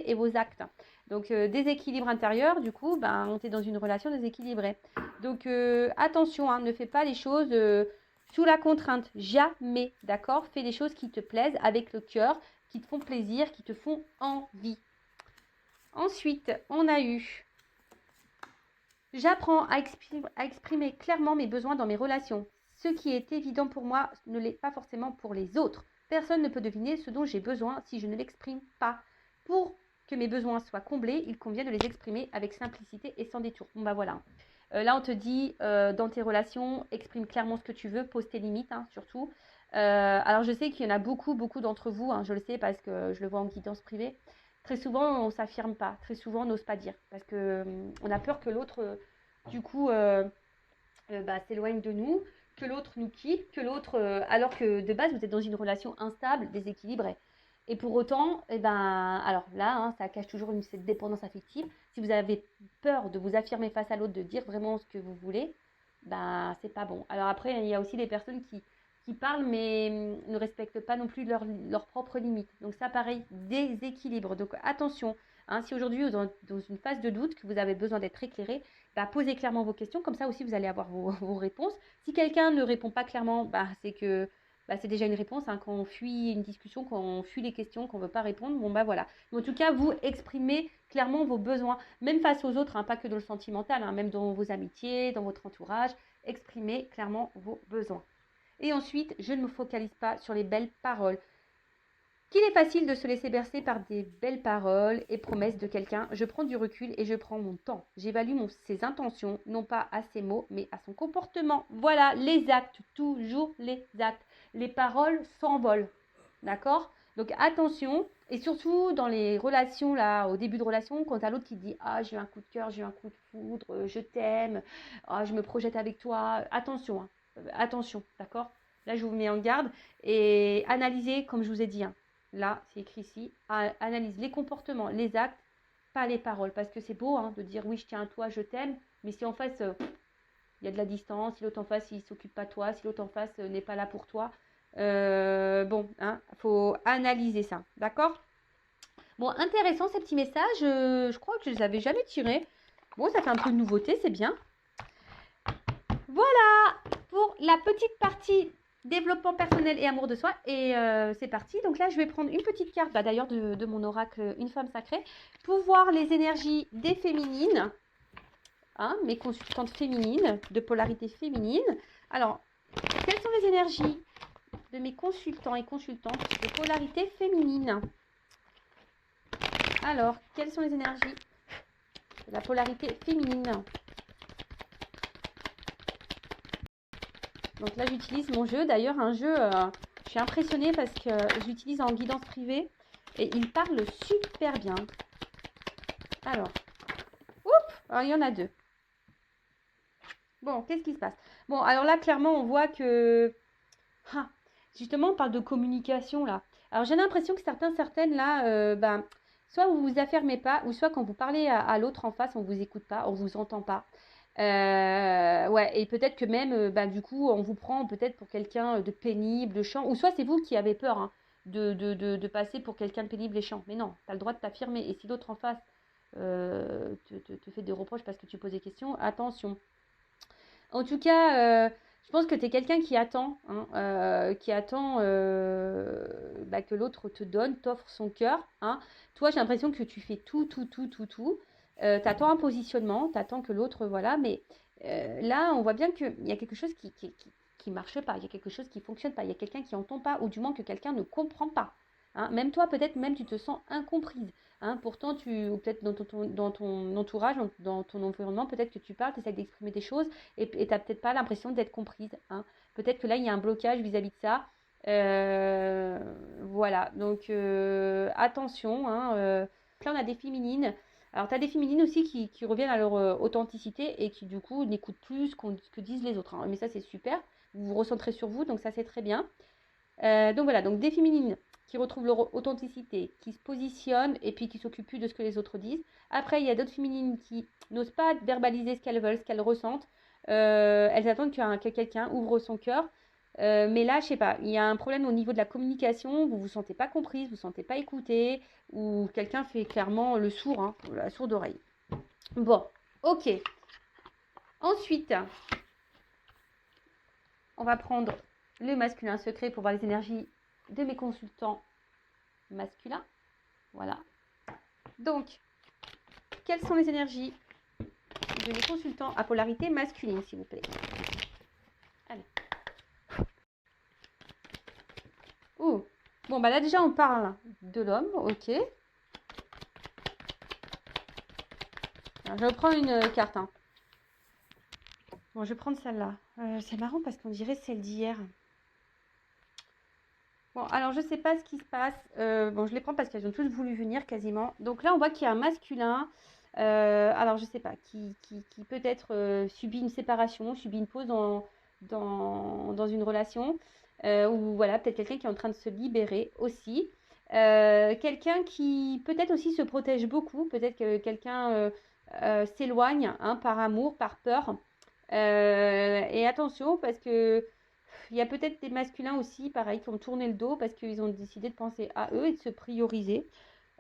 pensées et vos actes. Donc, déséquilibre intérieur, du coup, on est dans une relation déséquilibrée. Donc, attention, ne fais pas les choses sous la contrainte. Jamais, d'accord? Fais des choses qui te plaisent avec le cœur, qui te font plaisir, qui te font envie. Ensuite, on a eu... J'apprends à exprimer clairement mes besoins dans mes relations. Ce qui est évident pour moi ne l'est pas forcément pour les autres. Personne ne peut deviner ce dont j'ai besoin si je ne l'exprime pas. Pour que mes besoins soient comblés, il convient de les exprimer avec simplicité et sans détour. Bon voilà. Là, on te dit, dans tes relations, exprime clairement ce que tu veux, pose tes limites, surtout. Alors, je sais qu'il y en a beaucoup d'entre vous, je le sais parce que je le vois en guidance privée. Très souvent, on ne s'affirme pas. Très souvent, on n'ose pas dire. Parce qu'on a peur que l'autre, du coup, s'éloigne de nous, que l'autre nous quitte, que l'autre... alors que de base, vous êtes dans une relation instable, déséquilibrée. Et pour autant, alors là, ça cache toujours cette dépendance affective. Si vous avez peur de vous affirmer face à l'autre, de dire vraiment ce que vous voulez, c'est pas bon. Alors après, il y a aussi des personnes qui parlent, mais ne respectent pas non plus leurs propres limites. Donc ça, pareil, déséquilibre. Donc attention, si aujourd'hui vous êtes dans une phase de doute, que vous avez besoin d'être éclairé, posez clairement vos questions. Comme ça aussi, vous allez avoir vos réponses. Si quelqu'un ne répond pas clairement, c'est que... c'est déjà une réponse, quand on fuit une discussion, quand on fuit les questions, qu'on ne veut pas répondre, voilà. Mais en tout cas, vous exprimez clairement vos besoins, même face aux autres, pas que dans le sentimental, même dans vos amitiés, dans votre entourage, exprimez clairement vos besoins. Et ensuite, je ne me focalise pas sur les belles paroles. Qu'il est facile de se laisser bercer par des belles paroles et promesses de quelqu'un, je prends du recul et je prends mon temps. J'évalue ses intentions, non pas à ses mots, mais à son comportement. Voilà, les actes, toujours les actes. Les paroles s'envolent, d'accord? Donc attention, et surtout dans les relations, là, au début de relation, quand t'as l'autre qui te dit « Ah, j'ai eu un coup de cœur, j'ai eu un coup de foudre, je t'aime, je me projette avec toi », attention, attention, d'accord? Là, je vous mets en garde et analysez, comme je vous ai dit, là, c'est écrit ici, analyse les comportements, les actes, pas les paroles. Parce que c'est beau de dire oui, je tiens à toi, je t'aime, mais si en face, il y a de la distance, si l'autre en face, il ne s'occupe pas de toi, si l'autre en face n'est pas là pour toi, faut analyser ça, d'accord? Bon, intéressant ces petits messages, je crois que je les avais jamais tirés. Bon, ça fait un peu de nouveauté, c'est bien. Voilà pour la petite partie développement personnel et amour de soi. Et c'est parti. Donc là, je vais prendre une petite carte, d'ailleurs de mon oracle Une femme sacrée, pour voir les énergies des féminines, mes consultantes féminines, de polarité féminine. Alors, quelles sont les énergies de mes consultants et consultantes de polarité féminine? Alors, quelles sont les énergies de la polarité féminine? Donc là, j'utilise mon jeu. D'ailleurs, un jeu, je suis impressionnée parce que j'utilise en guidance privée et il parle super bien. Alors, il y en a deux. Bon, qu'est-ce qui se passe? Bon, alors là, clairement, on voit que... justement, on parle de communication, là. Alors, j'ai l'impression que certaines, là, soit vous vous affirmez pas, ou soit quand vous parlez à l'autre en face, on vous écoute pas, on vous entend pas. Et peut-être que même, du coup, on vous prend peut-être pour quelqu'un de pénible, de chiant, ou soit c'est vous qui avez peur de passer pour quelqu'un de pénible et chiant. Mais non, tu as le droit de t'affirmer. Et si l'autre en face te fait des reproches parce que tu poses des questions, attention. En tout cas, je pense que tu es quelqu'un qui attend, que l'autre te donne, t'offre son cœur. Toi, j'ai l'impression que tu fais tout. T'attends un positionnement, t'attends que l'autre, voilà, mais là, on voit bien qu'il y a quelque chose qui marche pas, il y a quelque chose qui fonctionne pas, il y a quelqu'un qui entend pas, ou du moins que quelqu'un ne comprend pas. Même toi, peut-être même tu te sens incomprise. Pourtant, ou peut-être dans ton entourage, dans ton environnement, peut-être que tu parles, tu essaies d'exprimer des choses et tu n'as peut-être pas l'impression d'être comprise. Peut-être que là, il y a un blocage vis-à-vis de ça. Voilà, donc attention. Là, on a des féminines. Alors, tu as des féminines aussi qui reviennent à leur authenticité et qui, du coup, n'écoutent plus ce que disent les autres. Mais ça, c'est super. Vous vous recentrez sur vous, donc ça, c'est très bien. Donc voilà, donc des féminines qui retrouvent leur authenticité, qui se positionnent et puis qui s'occupent plus de ce que les autres disent. Après, il y a d'autres féminines qui n'osent pas verbaliser ce qu'elles veulent, ce qu'elles ressentent. Elles attendent que quelqu'un ouvre son cœur. Mais là, je sais pas, il y a un problème au niveau de la communication, vous vous sentez pas comprise, vous vous sentez pas écoutée, ou quelqu'un fait clairement le sourd, hein, la sourde oreille. Bon, ok. Ensuite, on va prendre le masculin secret pour voir les énergies de mes consultants masculins. Voilà. Donc, quelles sont les énergies de mes consultants à polarité masculine, s'il vous plaît? Allez. Oh, bon, bah là déjà, on parle de l'homme, ok. Alors, je reprends une carte, hein. Bon, je vais prendre celle-là. C'est marrant parce qu'on dirait celle d'hier. Bon, alors je sais pas ce qui se passe. Bon, je les prends parce qu'elles ont toutes voulu venir quasiment. Donc là, on voit qu'il y a un masculin. Alors je sais pas, qui peut-être subit une séparation, subit une pause dans une relation. Ou voilà, peut-être quelqu'un qui est en train de se libérer aussi. Quelqu'un qui peut-être aussi se protège beaucoup. Peut-être que quelqu'un s'éloigne, hein, par amour, par peur. Et attention parce que il y a peut-être des masculins aussi, pareil, qui ont tourné le dos parce qu'ils ont décidé de penser à eux et de se prioriser.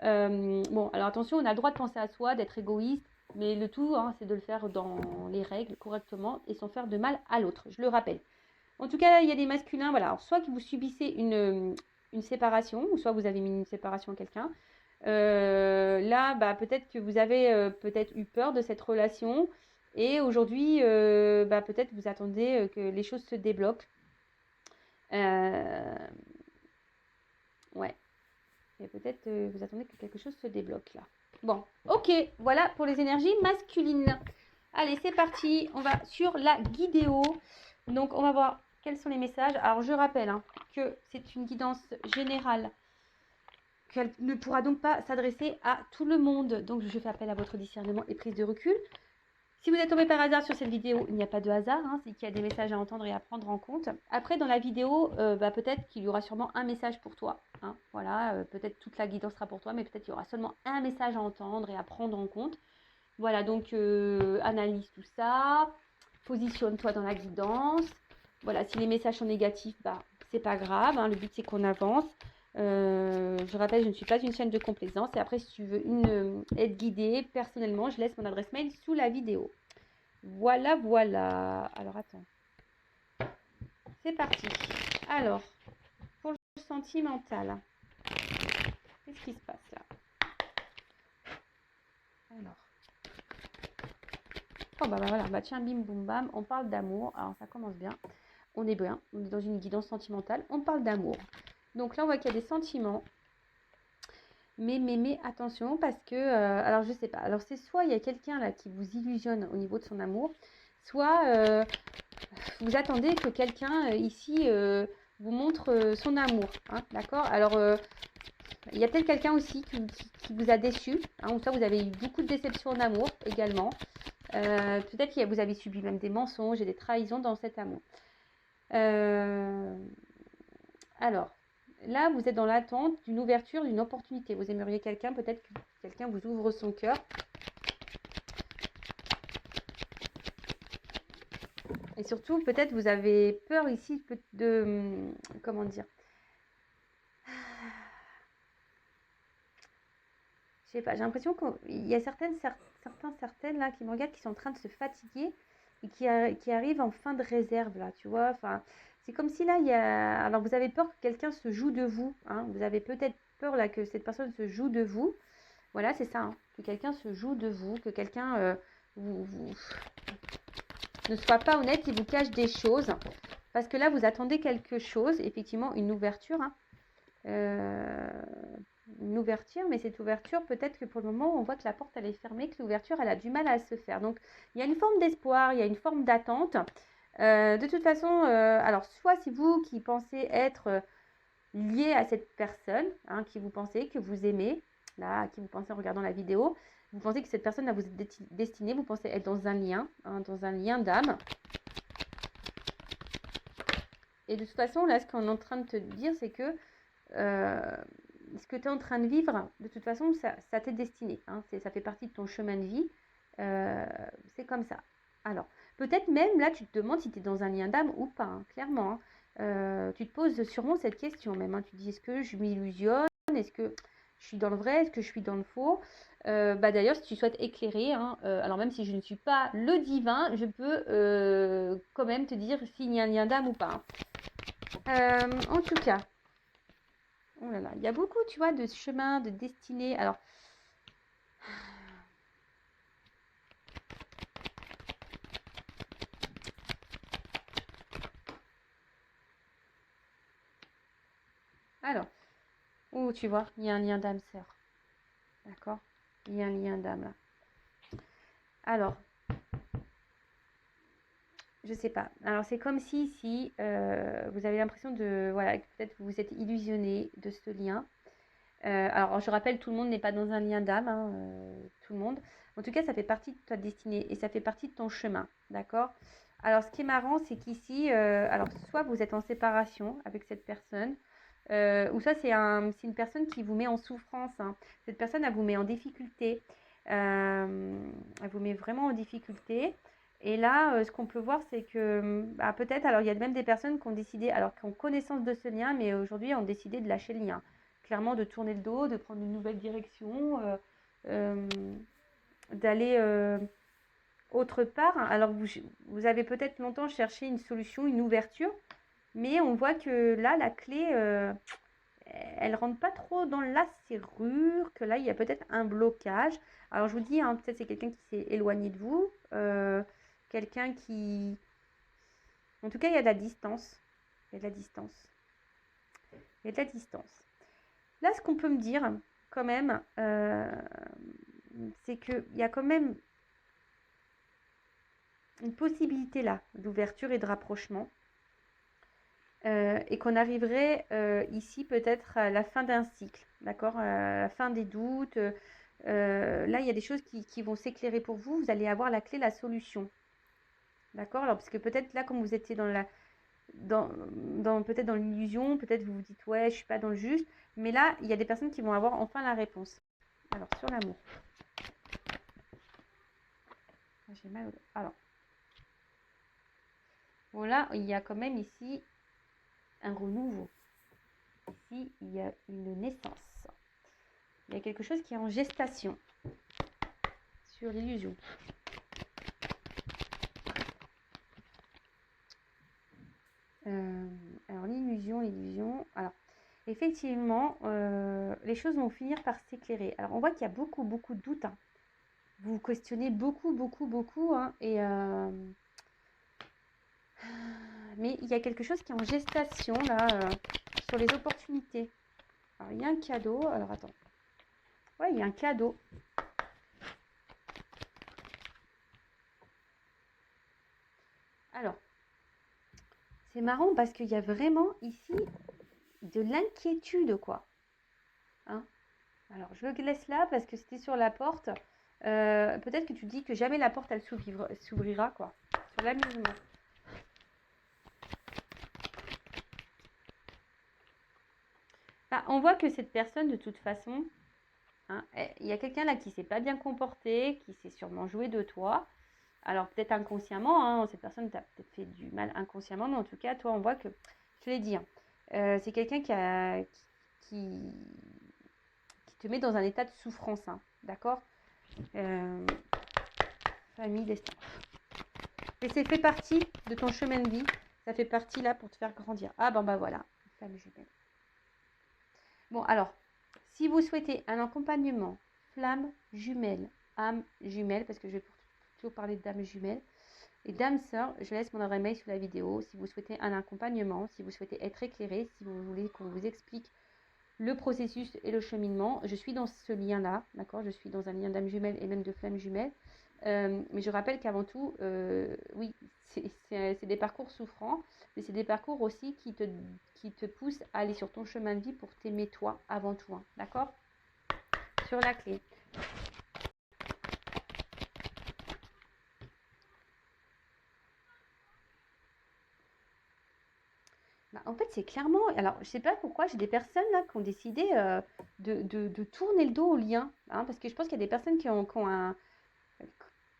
Bon, alors attention, on a le droit de penser à soi, d'être égoïste, mais le tout, hein, c'est de le faire dans les règles, correctement, et sans faire de mal à l'autre, je le rappelle. En tout cas, il y a des masculins, voilà, alors, soit que vous subissez une séparation, ou soit vous avez mis une séparation à quelqu'un. Là, bah, peut-être que vous avez peut-être eu peur de cette relation, et aujourd'hui, bah, peut-être vous attendez que les choses se débloquent. Ouais. Et peut-être vous attendez que quelque chose se débloque là. Bon, ok, voilà pour les énergies masculines. Allez, c'est parti. On va sur la guidéo. Donc, on va voir quels sont les messages. Alors, je rappelle, hein, que c'est une guidance générale, qu'elle ne pourra donc pas s'adresser à tout le monde. Donc, je fais appel à votre discernement et prise de recul. Si vous êtes tombé par hasard sur cette vidéo, il n'y a pas de hasard, hein, c'est qu'il y a des messages à entendre et à prendre en compte. Après, dans la vidéo, bah, peut-être qu'il y aura sûrement un message pour toi, hein, voilà, peut-être toute la guidance sera pour toi, mais peut-être qu'il y aura seulement un message à entendre et à prendre en compte. Voilà, donc analyse tout ça, positionne-toi dans la guidance. Voilà, si les messages sont négatifs, bah, c'est pas grave, hein, le but c'est qu'on avance. Je rappelle, je ne suis pas une chaîne de complaisance. Et après, si tu veux une aide guidée, personnellement, je laisse mon adresse mail sous la vidéo. Voilà, voilà. Alors, attends. C'est parti. Alors, pour le sentimental, qu'est-ce qui se passe là? Alors. Oh, bah voilà. Bah tiens, bim, boum, bam. On parle d'amour. Alors, ça commence bien. On est bien. On est dans une guidance sentimentale. On parle d'amour. Donc là, on voit qu'il y a des sentiments. Mais attention parce que, alors je sais pas, alors c'est soit il y a quelqu'un là qui vous illusionne au niveau de son amour, soit vous attendez que quelqu'un ici vous montre son amour, hein, d'accord? Alors il y a peut-être quelqu'un aussi qui vous a déçu, hein, ou ça vous avez eu beaucoup de déceptions en amour également. Peut-être que vous avez subi même des mensonges et des trahisons dans cet amour. Alors, là, vous êtes dans l'attente d'une ouverture, d'une opportunité. Vous aimeriez quelqu'un, peut-être que quelqu'un vous ouvre son cœur. Et surtout, peut-être vous avez peur ici de... Comment dire? Je sais pas, j'ai l'impression qu'il y a certaines là qui me regardent qui sont en train de se fatiguer et qui arrivent en fin de réserve là, tu vois. Enfin, c'est comme si là, il y a... Alors, vous avez peur que quelqu'un se joue de vous, hein. Vous avez peut-être peur là que cette personne se joue de vous. Voilà, c'est ça, hein, que quelqu'un se joue de vous, que quelqu'un ne soit pas honnête, il vous cache des choses. Parce que là, vous attendez quelque chose, effectivement, une ouverture. Hein. Une ouverture, mais cette ouverture, peut-être que pour le moment, on voit que la porte, elle est fermée, que l'ouverture, elle a du mal à se faire. Donc, il y a une forme d'espoir, il y a une forme d'attente. De toute façon, alors, soit c'est vous qui pensez être lié à cette personne, hein, qui vous pensez, que vous aimez, là, à qui vous pensez en regardant la vidéo, vous pensez que cette personne là vous est destinée, vous pensez être dans un lien, hein, dans un lien d'âme. Et de toute façon, là, ce qu'on est en train de te dire, c'est que ce que tu es en train de vivre, de toute façon, ça t'est destiné. Hein, ça fait partie de ton chemin de vie. C'est comme ça. Alors, peut-être même, là, tu te demandes si tu es dans un lien d'âme ou pas, hein, clairement. Hein. Tu te poses sûrement cette question même, hein. Tu te dis, est-ce que je m'illusionne? Est-ce que je suis dans le vrai? Est-ce que je suis dans le faux? D'ailleurs, si tu souhaites éclairer, hein, alors même si je ne suis pas le divin, je peux quand même te dire s'il y a un lien d'âme ou pas, hein. En tout cas, oh là là, il y a beaucoup, tu vois, de chemins, de destinées. Alors, oh, tu vois, il y a un lien d'âme sœur. D'accord? Il y a un lien d'âme là. Alors, je sais pas. Alors, c'est comme si vous avez l'impression de, voilà, que peut-être vous vous êtes illusionné de ce lien. Alors, je rappelle, tout le monde n'est pas dans un lien d'âme, hein, tout le monde. En tout cas, ça fait partie de ta destinée et ça fait partie de ton chemin, d'accord? Alors, ce qui est marrant, c'est qu'ici, alors, soit vous êtes en séparation avec cette personne, ou ça, c'est une personne qui vous met en souffrance, hein. Cette personne, elle vous met en difficulté. Elle vous met vraiment en difficulté. Et là, ce qu'on peut voir, c'est que peut-être, alors il y a même des personnes qui ont décidé, alors qui ont connaissance de ce lien, mais aujourd'hui ont décidé de lâcher le lien. Clairement, de tourner le dos, de prendre une nouvelle direction, euh, d'aller autre part. Alors, vous avez peut-être longtemps cherché une solution, une ouverture, mais on voit que là, la clé, elle rentre pas trop dans la serrure, que là, il y a peut-être un blocage. Alors, je vous dis, hein, peut-être c'est quelqu'un qui s'est éloigné de vous, quelqu'un qui... En tout cas, il y a de la distance. Il y a de la distance. Il y a de la distance. Là, ce qu'on peut me dire, quand même, c'est qu'il y a quand même une possibilité là d'ouverture et de rapprochement. Et qu'on arriverait ici peut-être à la fin d'un cycle, d'accord, à la fin des doutes. Là, il y a des choses qui vont s'éclairer pour vous. Vous allez avoir la clé, la solution, d'accord. Alors, parce que peut-être là, comme vous étiez peut-être dans l'illusion, peut-être vous vous dites ouais, je suis pas dans le juste. Mais là, il y a des personnes qui vont avoir enfin la réponse. Alors, sur l'amour. J'ai mal au... Alors, voilà, il y a quand même ici un renouveau. Ici, il y a une naissance. Il y a quelque chose qui est en gestation sur l'illusion. Alors, l'illusion. Alors, effectivement, les choses vont finir par s'éclairer. Alors, on voit qu'il y a beaucoup, beaucoup de doutes, hein. Vous questionnez beaucoup, beaucoup, beaucoup, hein, mais il y a quelque chose qui est en gestation, là, sur les opportunités. Alors, il y a un cadeau. Alors, attends. Ouais, il y a un cadeau. Alors, c'est marrant parce qu'il y a vraiment ici de l'inquiétude, quoi. Hein? Alors, je le laisse là parce que c'était sur la porte. Peut-être que tu dis que jamais la porte, elle s'ouvrira, quoi. Sur l'amusement. On voit que cette personne, de toute façon, hein, il y a quelqu'un là qui s'est pas bien comporté, qui s'est sûrement joué de toi. Alors, peut-être inconsciemment, hein, cette personne t'a peut-être fait du mal inconsciemment, mais en tout cas, toi, on voit que, je te l'ai dit, hein, c'est quelqu'un qui te met dans un état de souffrance, hein, d'accord. Famille, destin. Et c'est fait partie de ton chemin de vie. Ça fait partie là pour te faire grandir. Ah ben voilà, flamme jumelle. Bon alors, si vous souhaitez un accompagnement, flamme jumelle, âme jumelle, parce que je vais toujours parler d'âme jumelle, et d'âme sœur, je laisse mon adresse mail sous la vidéo. Si vous souhaitez un accompagnement, si vous souhaitez être éclairé, si vous voulez qu'on vous explique le processus et le cheminement, je suis dans ce lien-là, d'accord. Je suis dans un lien d'âme jumelle et même de flamme jumelle. Mais je rappelle qu'avant tout, oui, c'est des parcours souffrants, mais c'est des parcours aussi qui te poussent à aller sur ton chemin de vie pour t'aimer toi avant tout, hein, d'accord. Sur la clé. En fait, c'est clairement... Alors, je sais pas pourquoi, j'ai des personnes là qui ont décidé de tourner le dos au lien, hein, parce que je pense qu'il y a des personnes qui ont un...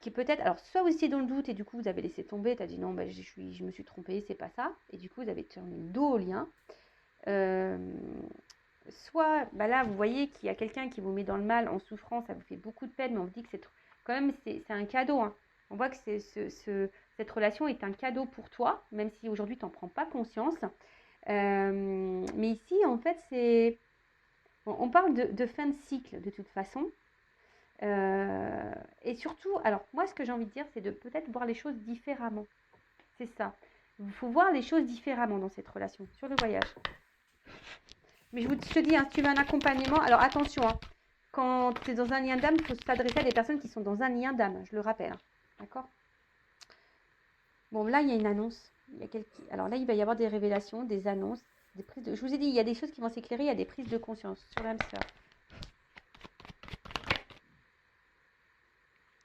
qui est peut-être, alors soit vous étiez dans le doute et du coup vous avez laissé tomber, tu as dit non, bah, je me suis trompée, c'est pas ça, et du coup vous avez tourné le dos au lien. Soit bah là vous voyez qu'il y a quelqu'un qui vous met dans le mal, en souffrance, ça vous fait beaucoup de peine, mais on vous dit que c'est quand même c'est un cadeau, hein. On voit que cette relation est un cadeau pour toi, même si aujourd'hui tu n'en prends pas conscience. Mais ici en fait c'est, bon, on parle de fin de cycle de toute façon. Et surtout, alors moi ce que j'ai envie de dire c'est de peut-être voir les choses différemment. C'est ça. Il faut voir les choses différemment dans cette relation, sur le voyage. Mais je te dis, hein, si tu veux un accompagnement, alors attention, hein, quand tu es dans un lien d'âme, il faut s'adresser à des personnes qui sont dans un lien d'âme, je le rappelle. Hein, d'accord? Bon, là, il y a une annonce. Alors là, il va y avoir des révélations, des annonces, des prises de... Je vous ai dit, il y a des choses qui vont s'éclairer, il y a des prises de conscience sur l'âme sœur.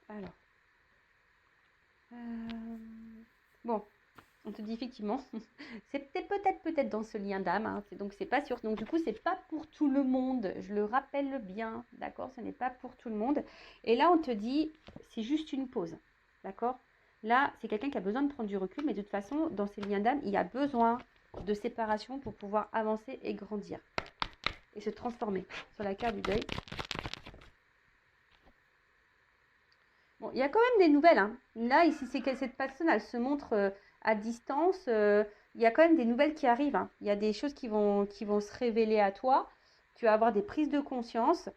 Alors. Bon. On te dit effectivement, c'était peut-être dans ce lien d'âme, hein, donc c'est pas sûr. Donc du coup, c'est pas pour tout le monde, je le rappelle bien, d'accord? Ce n'est pas pour tout le monde. Et là, on te dit, c'est juste une pause, d'accord? Là, c'est quelqu'un qui a besoin de prendre du recul, mais de toute façon, dans ces liens d'âme, il y a besoin de séparation pour pouvoir avancer et grandir et se transformer. Sur la carte du deuil. Bon, il y a quand même des nouvelles, hein. Là, ici, c'est que cette personne, elle se montre... à distance, il y a quand même des nouvelles qui arrivent. Hein. Il y a des choses qui vont se révéler à toi. Tu vas avoir des prises de conscience.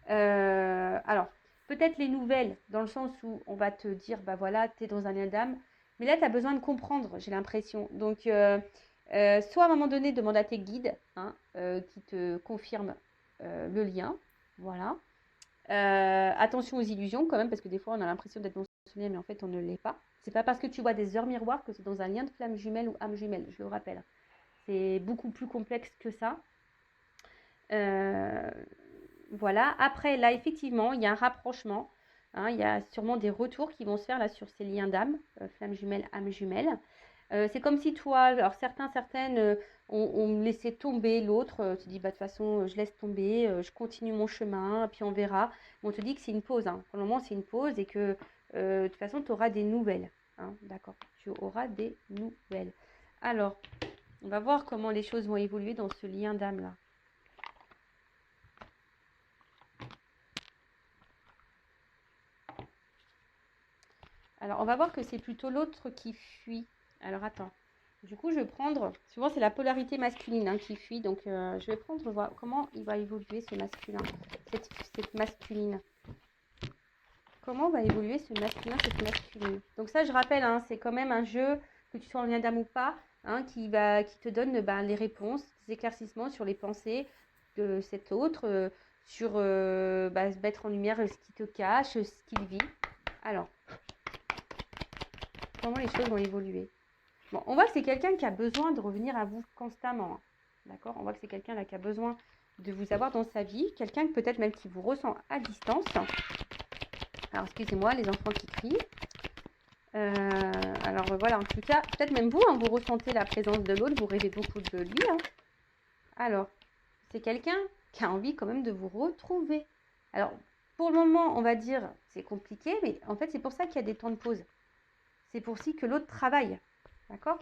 Alors, peut-être les nouvelles, dans le sens où on va te dire, bah voilà, tu es dans un lien d'âme. Mais là, tu as besoin de comprendre, j'ai l'impression. Donc, soit à un moment donné, demande à tes guides, hein, qui te confirment le lien. Voilà. Attention aux illusions quand même, parce que des fois, on a l'impression d'être dans ce lien, mais en fait, on ne l'est pas. C'est pas parce que tu vois des heures miroirs que c'est dans un lien de flamme jumelle ou âme jumelle, je le rappelle. C'est beaucoup plus complexe que ça. Voilà. Après, là, effectivement, il y a un rapprochement. Hein, il y a sûrement des retours qui vont se faire là sur ces liens d'âme, flamme jumelle, âme jumelle. C'est comme si toi, alors certaines ont laissé tomber l'autre. Tu dis, bah, de toute façon, je laisse tomber, je continue mon chemin, puis on verra. Mais on te dit que c'est une pause. Hein. Pour le moment, c'est une pause et que de toute façon, tu auras des nouvelles. Hein, d'accord, tu auras des nouvelles. Alors, on va voir comment les choses vont évoluer dans ce lien d'âme-là. Alors, on va voir que c'est plutôt l'autre qui fuit. Alors, attends. Du coup, je vais prendre... Souvent, c'est la polarité masculine, hein, qui fuit. Donc, je vais prendre, voir comment il va évoluer ce masculin, cette masculine. Comment va évoluer ce masculin, cette masculine? Donc ça, je rappelle, hein, c'est quand même un jeu, que tu sois en lien d'âme ou pas, hein, qui te donne les réponses, des éclaircissements sur les pensées de cet autre, sur se mettre en lumière ce qui te cache, ce qu'il vit. Alors, comment les choses vont évoluer? Bon, on voit que c'est quelqu'un qui a besoin de revenir à vous constamment. Hein, d'accord? On voit que c'est quelqu'un là qui a besoin de vous avoir dans sa vie, quelqu'un peut-être même qui vous ressent à distance. Alors, excusez-moi, les enfants qui crient. Alors, voilà, en tout cas, peut-être même vous, hein, vous ressentez la présence de l'autre, vous rêvez beaucoup de lui. Hein. Alors, c'est quelqu'un qui a envie quand même de vous retrouver. Alors, pour le moment, on va dire, c'est compliqué, mais en fait, c'est pour ça qu'il y a des temps de pause. C'est pour aussi que l'autre travaille. D'accord ?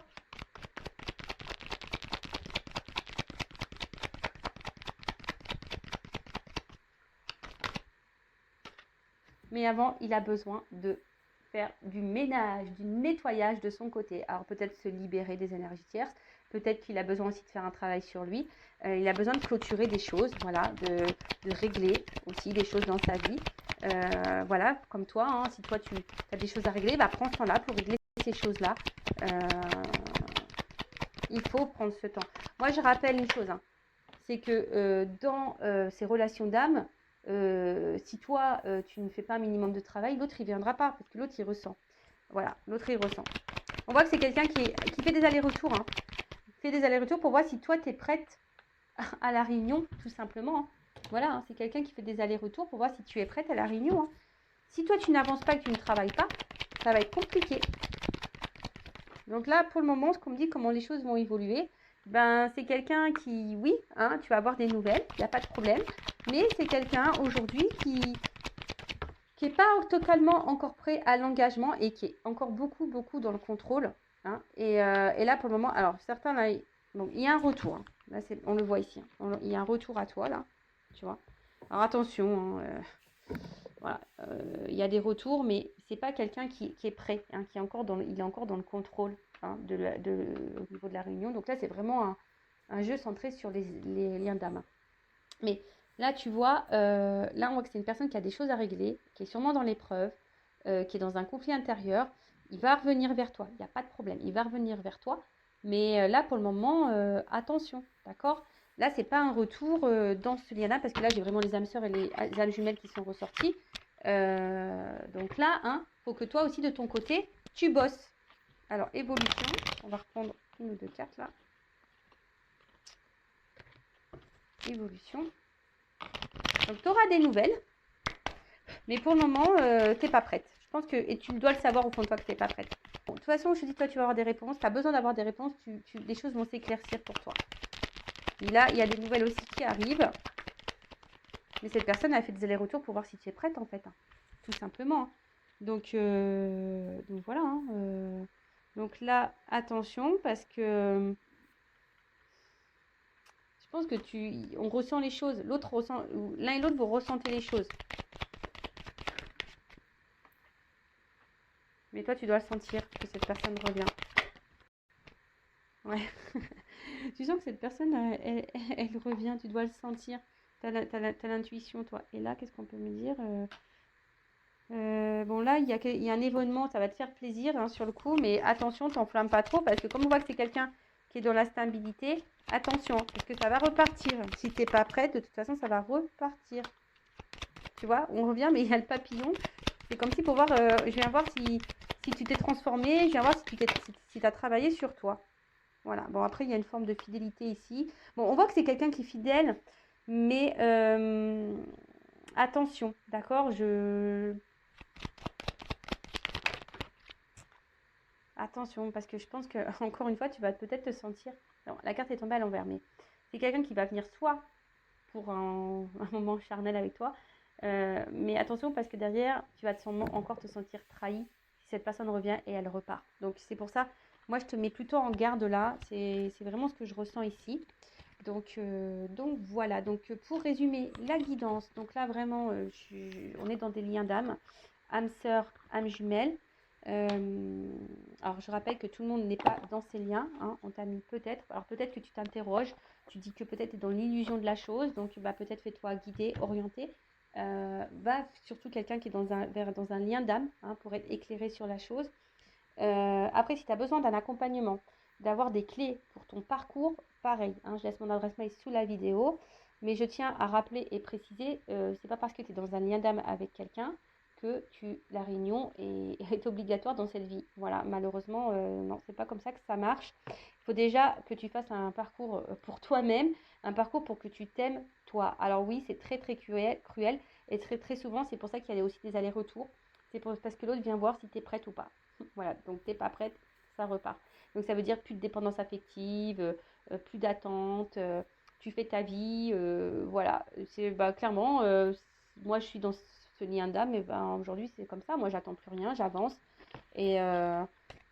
Mais avant, il a besoin de faire du ménage, du nettoyage de son côté. Alors peut-être se libérer des énergies tierces, peut-être qu'il a besoin aussi de faire un travail sur lui. Il a besoin de clôturer des choses, voilà, de régler aussi des choses dans sa vie. Voilà, comme toi, hein, si toi tu as des choses à régler, bah, prends ce temps-là pour régler ces choses-là. Il faut prendre ce temps. Moi, je rappelle une chose, hein, c'est que dans ces relations d'âme, si toi, tu ne fais pas un minimum de travail, l'autre, il ne viendra pas, parce que l'autre, il ressent. Voilà, l'autre, il ressent. On voit que c'est quelqu'un qui fait des allers-retours. Hein. Il fait des allers-retours pour voir si toi, tu es prête à la réunion, tout simplement. Hein. Voilà, hein, c'est quelqu'un qui fait des allers-retours pour voir si tu es prête à la réunion. Hein. Si toi, tu n'avances pas et que tu ne travailles pas, ça va être compliqué. Donc là, pour le moment, ce qu'on me dit, comment les choses vont évoluer, ben, c'est quelqu'un qui, oui, hein, tu vas avoir des nouvelles, il n'y a pas de problème. Mais c'est quelqu'un aujourd'hui qui qui n'est pas totalement encore prêt à l'engagement et qui est encore beaucoup dans le contrôle. Hein. Et là, pour le moment, alors certains, là, donc, il y a un retour. Hein. Là, on le voit ici. Hein. Il y a un retour à toi, là. Tu vois. Alors, attention. Hein, voilà. Il y a des retours, mais c'est pas quelqu'un qui est prêt. Hein, il est encore dans le contrôle hein, au niveau de la réunion. Donc là, c'est vraiment un jeu centré sur les liens d'âme. Mais là, tu vois, là, on voit que c'est une personne qui a des choses à régler, qui est sûrement dans l'épreuve, qui est dans un conflit intérieur. Il va revenir vers toi. Il n'y a pas de problème. Il va revenir vers toi. Mais là, pour le moment, attention. D'accord? Là, ce n'est pas un retour dans ce lien-là, parce que là, j'ai vraiment les âmes sœurs et les âmes jumelles qui sont ressorties. Donc là, hein, faut que toi aussi, de ton côté, tu bosses. Alors, évolution. On va reprendre une ou deux cartes, là. Évolution. Donc, tu auras des nouvelles. Mais pour le moment, tu n'es pas prête. Je pense que, et tu dois le savoir au fond de toi que tu n'es pas prête. Bon, de toute façon, je te dis, toi, tu vas avoir des réponses. Tu as besoin d'avoir des réponses. Les choses vont s'éclaircir pour toi. Et là, il y a des nouvelles aussi qui arrivent. Mais cette personne a fait des allers-retours pour voir si tu es prête, en fait. Hein. Tout simplement. Hein. Donc voilà. Hein, donc là, attention, parce que je pense que on ressent les choses. L'autre ressent, l'un et l'autre, vous ressentez les choses. Mais toi, tu dois le sentir que cette personne revient. Ouais. Tu sens que cette personne, elle revient. Tu dois le sentir. Tu as l'intuition, toi. Et là, qu'est-ce qu'on peut me dire bon, là, il y a un événement. Ça va te faire plaisir hein, sur le coup. Mais attention, t'enflamme pas trop. Parce que comme on voit que c'est quelqu'un qui est dans la stabilité, attention. Parce que ça va repartir. Si tu n'es pas prête, de toute façon, ça va repartir. Tu vois, on revient, mais il y a le papillon. C'est comme si pour voir, je viens voir si tu t'es transformé, je viens voir si tu as travaillé sur toi. Voilà. Bon, après, il y a une forme de fidélité ici. Bon, on voit que c'est quelqu'un qui est fidèle, mais attention, d'accord Attention, parce que je pense que encore une fois, tu vas peut-être te sentir... Non, la carte est tombée à l'envers, mais c'est quelqu'un qui va venir soit pour un moment charnel avec toi, mais attention parce que derrière, tu vas encore te sentir trahi si cette personne revient et elle repart. Donc c'est pour ça, moi je te mets plutôt en garde là, c'est vraiment ce que je ressens ici. Donc voilà, donc pour résumer la guidance, donc là vraiment, on est dans des liens d'âme, âme sœur, âme jumelle. Alors je rappelle que tout le monde n'est pas dans ces liens, hein, on t'a mis peut-être, alors peut-être que tu t'interroges, tu dis que peut-être tu es dans l'illusion de la chose, donc bah, peut-être fais-toi guider, orienter, va surtout quelqu'un qui est dans un lien d'âme hein, pour être éclairé sur la chose. Après si tu as besoin d'un accompagnement, d'avoir des clés pour ton parcours, pareil, hein, je laisse mon adresse mail sous la vidéo, mais je tiens à rappeler et préciser, c'est pas parce que tu es dans un lien d'âme avec quelqu'un que la réunion est obligatoire dans cette vie. Voilà, malheureusement, non, c'est pas comme ça que ça marche. Il faut déjà que tu fasses un parcours pour toi-même, un parcours pour que tu t'aimes toi. Alors oui, c'est très cruel et très souvent, c'est pour ça qu'il y a aussi des allers-retours. C'est parce que l'autre vient voir si tu es prête ou pas. Voilà, donc t'es pas prête, ça repart. Donc ça veut dire plus de dépendance affective, plus d'attente, tu fais ta vie, voilà. C'est clairement, moi je suis dans ce lien d'âme, et aujourd'hui c'est comme ça, moi j'attends plus rien, j'avance. Et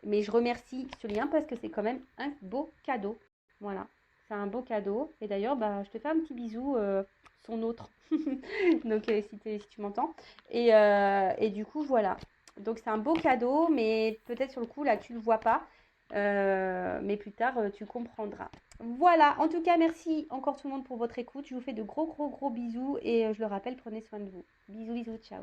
mais je remercie ce lien parce que c'est quand même un beau cadeau. Voilà, c'est un beau cadeau. Et d'ailleurs, je te fais un petit bisou, son autre. Donc si tu m'entends. Et du coup, voilà. Donc c'est un beau cadeau, mais peut-être sur le coup, là, tu ne le vois pas. Mais plus tard, tu comprendras. Voilà, en tout cas, merci encore tout le monde pour votre écoute. Je vous fais de gros bisous et je le rappelle, prenez soin de vous. Bisous, ciao.